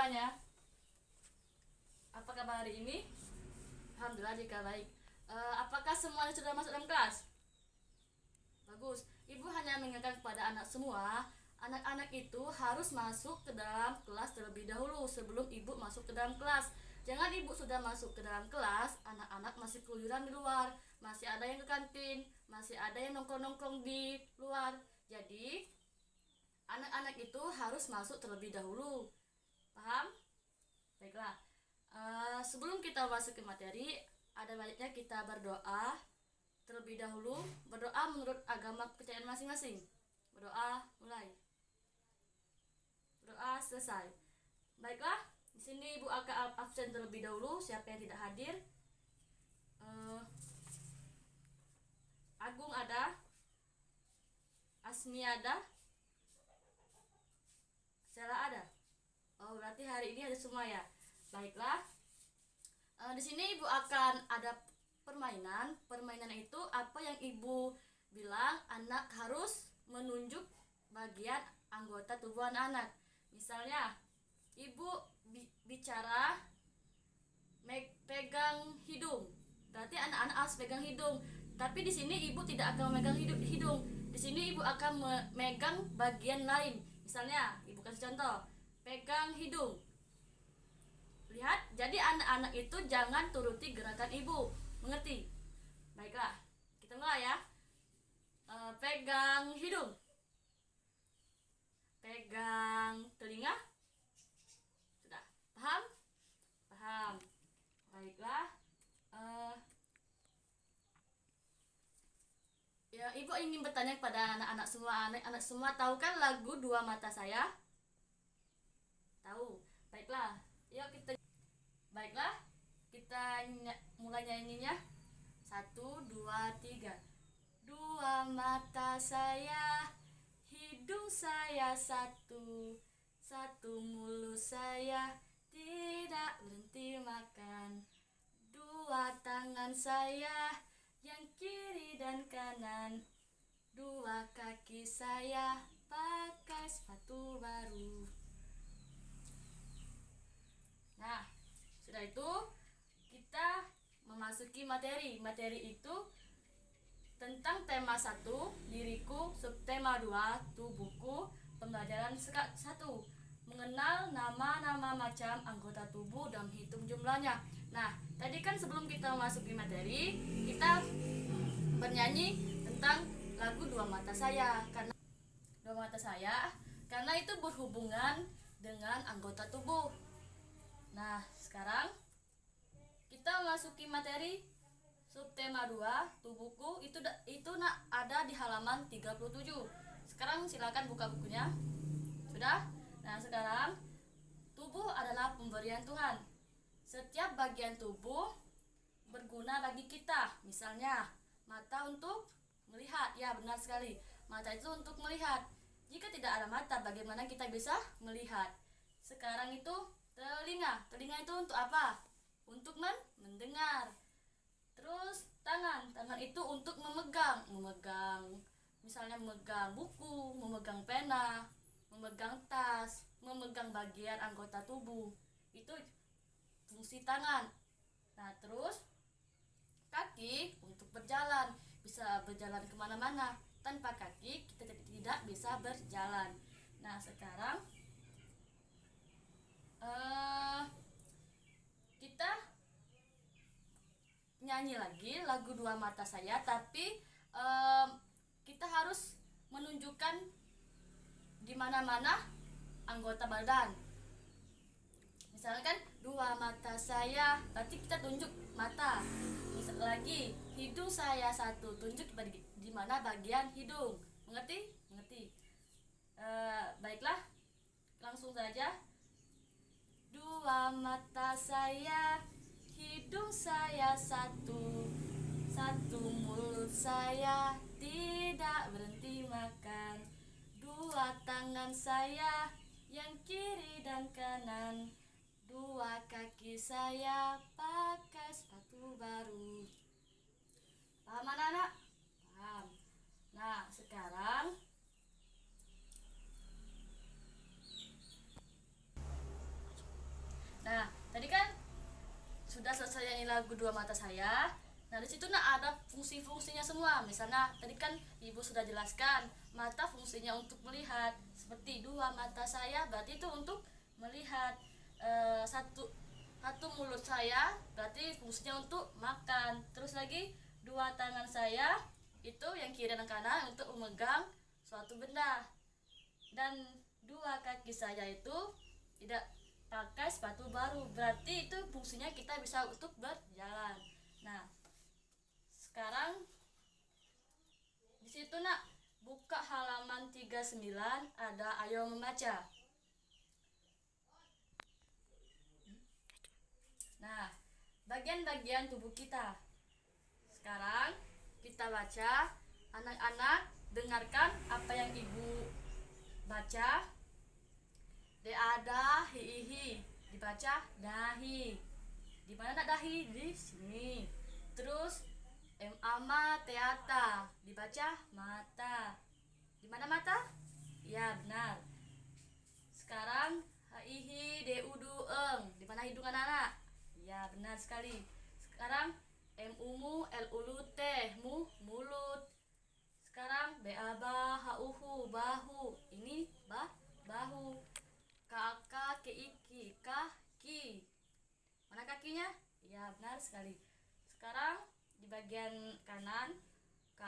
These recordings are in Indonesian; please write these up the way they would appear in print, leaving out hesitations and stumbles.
semuanya. Apa kabar hari ini? Alhamdulillah jika baik. Apakah semuanya sudah masuk dalam kelas? Bagus. Ibu hanya mengingatkan kepada anak semua, anak-anak itu harus masuk ke dalam kelas terlebih dahulu sebelum ibu masuk ke dalam kelas. Jangan ibu sudah masuk ke dalam kelas, anak-anak masih keluyuran di luar, masih ada yang ke kantin, masih ada yang nongkrong-nongkrong di luar. Jadi, anak-anak itu harus masuk terlebih dahulu. Paham? Baiklah. Sebelum kita masuk ke materi, ada baiknya kita berdoa terlebih dahulu. Berdoa menurut agama kepercayaan masing-masing. Berdoa mulai. Berdoa selesai. Baiklah, di sini Ibu akan absen terlebih dahulu. Siapa yang tidak hadir? Agung ada, Asmi ada, Sela ada. Oh, berarti hari ini ada semua ya. Baiklah. Di sini Ibu akan ada permainan. Permainan itu apa yang Ibu bilang anak harus menunjuk bagian anggota tubuh anak-anak. Misalnya, Ibu bicara pegang hidung. Berarti anak-anak harus pegang hidung. Tapi di sini Ibu tidak akan memegang hidung. Di sini Ibu akan memegang bagian lain. Misalnya, Ibu kasih contoh, pegang hidung. Lihat, jadi anak-anak itu jangan turuti gerakan ibu, mengerti? Baiklah, kita mulai ya. Pegang hidung, pegang telinga. Sudah, paham? Paham. Baiklah. Ya, ibu ingin bertanya kepada anak-anak semua. Anak-anak semua tahu kan lagu Dua Mata Saya? Tahu. Baiklah, yuk kita. Baiklah, kita mulai nyanyinya. 1, 2, 3. Dua mata saya, hidung saya satu, satu mulut saya tidak berhenti makan. Dua tangan saya yang kiri dan kanan, dua kaki saya pakai sepatu baru. Nah, sudah itu kita memasuki materi. Materi itu tentang tema 1, diriku, subtema 2, tubuhku, pembelajaran 1, mengenal nama-nama macam anggota tubuh dan hitung jumlahnya. Nah, tadi kan sebelum kita memasuki materi, kita bernyanyi tentang lagu Dua Mata Saya. Karena itu berhubungan dengan anggota tubuh. Nah, sekarang kita memasuki materi subtema 2, tubuhku. Itu ada di halaman 37. Sekarang silakan buka bukunya. Sudah? Nah, sekarang tubuh adalah pemberian Tuhan. Setiap bagian tubuh berguna bagi kita. Misalnya, mata untuk melihat. Ya, benar sekali. Mata itu untuk melihat. Jika tidak ada mata, bagaimana kita bisa melihat? Sekarang itu telinga. Telinga itu untuk apa? Untuk mendengar. Terus tangan itu untuk memegang. Misalnya memegang buku, memegang pena, memegang tas, memegang bagian anggota tubuh. Itu fungsi tangan. Nah, terus kaki untuk berjalan. Bisa berjalan kemana-mana. Tanpa kaki kita tidak bisa berjalan. Nah, sekarang kita nyanyi lagi lagu Dua Mata Saya, tapi kita harus menunjukkan di mana-mana anggota badan. Misalkan dua mata saya, berarti kita tunjuk mata. Misal lagi, hidung saya satu, tunjuk di mana bagian hidung. Mengerti? Mengerti. Baiklah, langsung saja. Dua mata saya, hidung saya satu, satu mulut saya tidak berhenti makan. Dua tangan saya yang kiri dan kanan, dua kaki saya pakai sepatu baru. Paham anak-anak? Paham. Nah, sekarang sudah selesai nyanyi lagu Dua Mata Saya. Nah, di situ nah ada fungsi-fungsinya semua. Misalnya tadi kan ibu sudah jelaskan, mata fungsinya untuk melihat. Seperti dua mata saya berarti itu untuk melihat. Satu satu mulut saya berarti fungsinya untuk makan. Terus lagi dua tangan saya itu yang kiri dan kanan untuk memegang suatu benda. Dan dua kaki saya itu tidak pakai sepatu baru, berarti itu fungsinya kita bisa untuk berjalan. Nah, sekarang di situ nak buka halaman 39, ada ayo membaca. Nah, bagian-bagian tubuh kita. Sekarang kita baca. Anak-anak dengarkan apa yang ibu baca. De ada hihi, dibaca dahi. Di mana nak dahi? Di sini. Terus ama teata, dibaca mata. Di mana mata? Ya, benar. Sekarang hihi de udu eng, di mana hidung anak-anak? Ya, benar sekali. Sekarang umu el ulu teh mu mulut. Sekarang beaba hauhu bahu, ini bahu. Kakak keiki kaki, mana kakinya? Ya, benar sekali. Sekarang di bagian kanan ke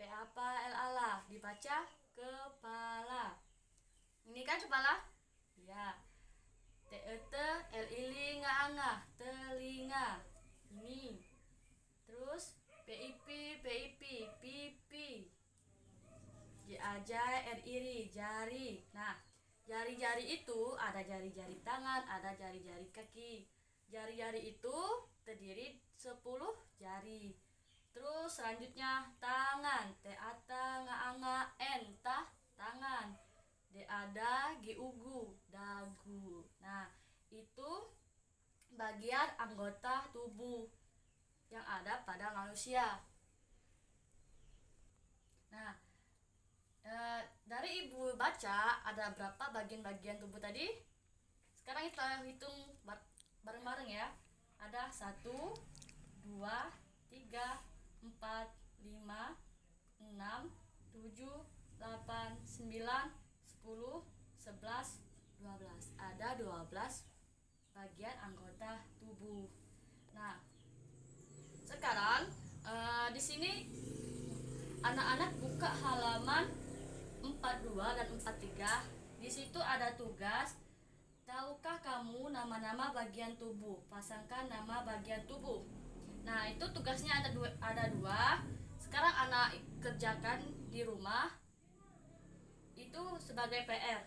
apa el ala, dibaca kepala. Ini kan kepala? Ya. Te el ili nga telinga. Ini. Terus pip pipi. Ajai er iri jari. Nah, jari-jari itu ada jari-jari tangan, ada jari-jari kaki. Jari-jari itu terdiri 10 jari. Terus selanjutnya tangan, teata nga entah tangan. De ada giugu dagu. Nah, itu bagian anggota tubuh yang ada pada manusia. Nah, dari ibu baca ada berapa bagian-bagian tubuh tadi? Sekarang kita hitung bareng-bareng ya. Ada 1, 2, 3, 4, 5, 6, 7, 8, 9, 10, 11, 12. Ada 12 bagian anggota tubuh. Nah, sekarang di sini anak-anak buka halaman 42 dan 43. Di situ ada tugas. Tahukah kamu nama-nama bagian tubuh? Pasangkan nama bagian tubuh. Nah, itu tugasnya ada dua. Sekarang anak kerjakan di rumah. Itu sebagai PR.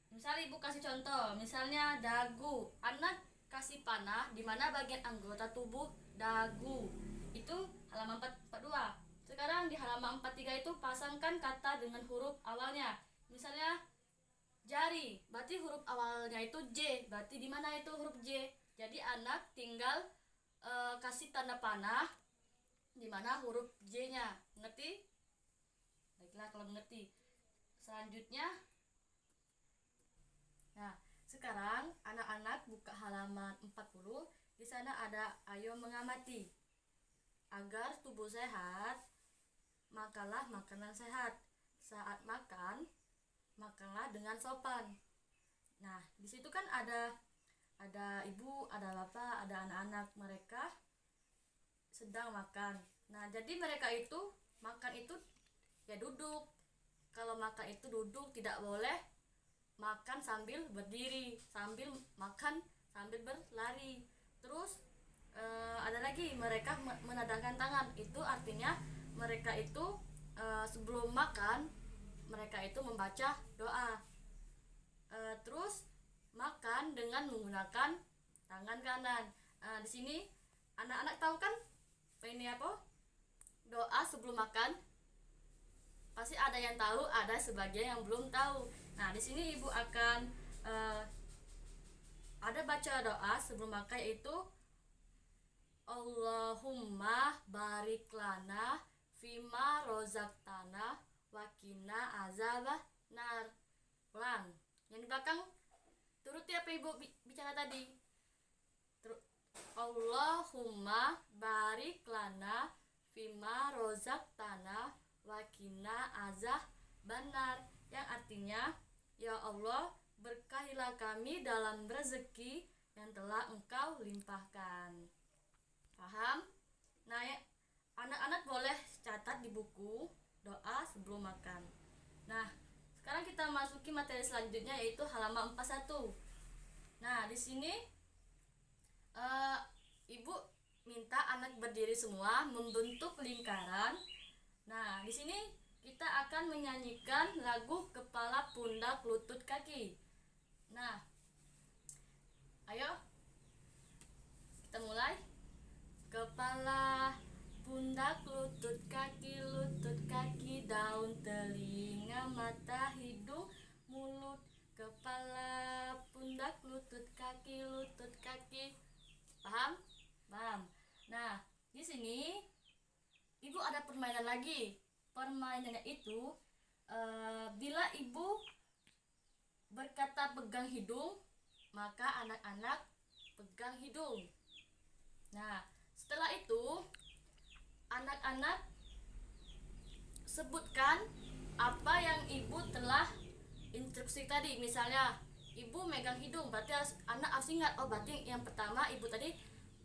Misalnya ibu kasih contoh, misalnya dagu. Anak kasih panah di mana bagian anggota tubuh dagu. Itu halaman 42. Sekarang di halaman 43 itu pasangkan kata dengan huruf awalnya. Misalnya jari, berarti huruf awalnya itu J. Berarti di mana itu huruf J? Jadi anak tinggal kasih tanda panah di mana huruf J-nya. Ngerti? Baiklah kalau mengerti. Selanjutnya, nah, sekarang anak-anak buka halaman 40. Di sana ada ayo mengamati. Agar tubuh sehat, makanlah makanan sehat. Saat makan, makanlah dengan sopan. Nah, di situ kan ada ibu, ada bapak, ada anak-anak, mereka sedang makan. Nah, jadi mereka itu makan itu ya duduk. Kalau makan itu duduk, tidak boleh makan sambil berdiri, sambil makan sambil berlari. Terus ada lagi mereka menadahkan tangan. Itu artinya mereka itu sebelum makan mereka itu membaca doa. Terus makan dengan menggunakan tangan kanan. Di sini anak-anak tahu kan ini apa? Doa sebelum makan. Pasti ada yang tahu, ada sebagian yang belum tahu. Nah, di sini ibu akan ada baca doa sebelum makan, yaitu Allahumma barik lana fima rozaqtana wakina azabah nar. Ulang. Yang di belakang turuti apa ibu bicara tadi. Allahumma barik lana fima rozaqtana wakina azah banar, yang artinya, ya Allah, berkahilah kami dalam rezeki yang telah Engkau limpahkan. Paham? Nah, anak-anak boleh catat di buku doa sebelum makan. Nah, sekarang kita masuki materi selanjutnya, yaitu halaman 41. Nah, di sini ibu minta anak berdiri semua membentuk lingkaran. Nah, di sini kita akan menyanyikan lagu kepala, pundak, lutut, kaki. Nah, ayo kita mulai. Kepala, pundak, lutut, kaki, daun, telinga, mata, hidung, mulut. Kepala, pundak, lutut, kaki. Paham? Paham. Nah, di sini ibu ada permainan lagi. Permainannya itu bila ibu berkata pegang hidung, maka anak-anak pegang hidung. Nah, setelah itu anak-anak sebutkan apa yang ibu telah instruksi tadi. Misalnya ibu megang hidung, berarti anak harus ingat, oh berarti yang pertama ibu tadi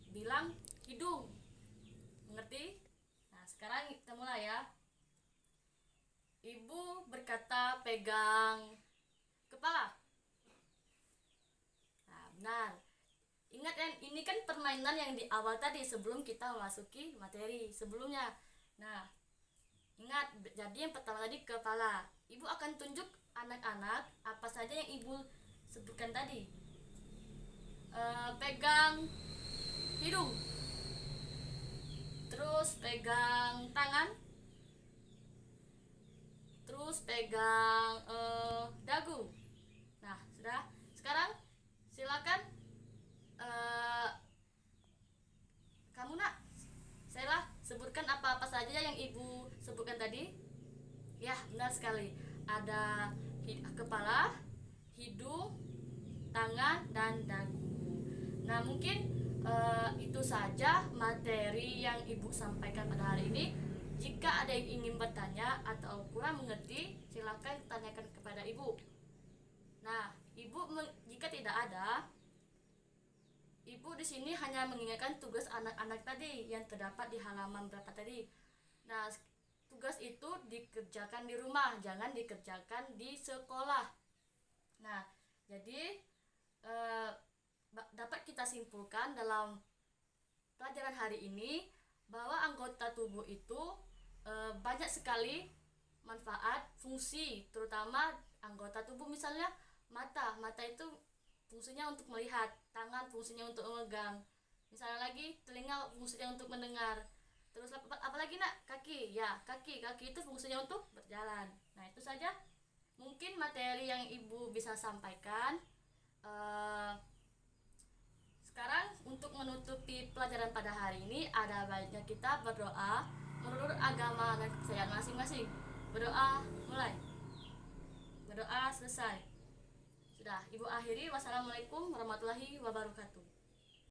bilang hidung. Mengerti? Nah, sekarang kita mulai ya. Ibu berkata pegang kepala. Nah, benar. Ingat kan, ini kan permainan yang di awal tadi sebelum kita memasuki materi sebelumnya. Nah, ingat, jadi yang pertama tadi kepala. Ibu akan tunjuk anak-anak apa saja yang ibu sebutkan tadi. Pegang hidung, terus pegang tangan, terus pegang dagu. Nah, sudah. Sekarang silakan kamu nak, saya sebutkan apa-apa saja yang ibu sebutkan tadi. Ya, benar sekali. Ada kepala, hidung, tangan, dan dagu. Nah, mungkin itu saja materi yang ibu sampaikan pada hari ini. Jika ada yang ingin bertanya atau kurang mengerti, silakan tanyakan kepada ibu. Nah, ibu jika tidak ada, ibu di sini hanya mengingatkan tugas anak-anak tadi yang terdapat di halaman berapa tadi. Nah, tugas itu dikerjakan di rumah, jangan dikerjakan di sekolah. Nah, jadi dapat kita simpulkan dalam pelajaran hari ini bahwa anggota tubuh itu banyak sekali manfaat, fungsi, terutama anggota tubuh. Misalnya mata itu fungsinya untuk melihat, tangan fungsinya untuk memegang, misalnya lagi telinga fungsinya untuk mendengar. Terus apalagi nak, kaki, ya kaki itu fungsinya untuk berjalan. Nah, itu saja mungkin materi yang ibu bisa sampaikan. Sekarang untuk menutupi pelajaran pada hari ini, ada baiknya kita berdoa menurut agama dan kepercayaan masing-masing. Berdoa mulai, berdoa selesai. Sudah, ibu akhiri. Wassalamualaikum warahmatullahi wabarakatuh.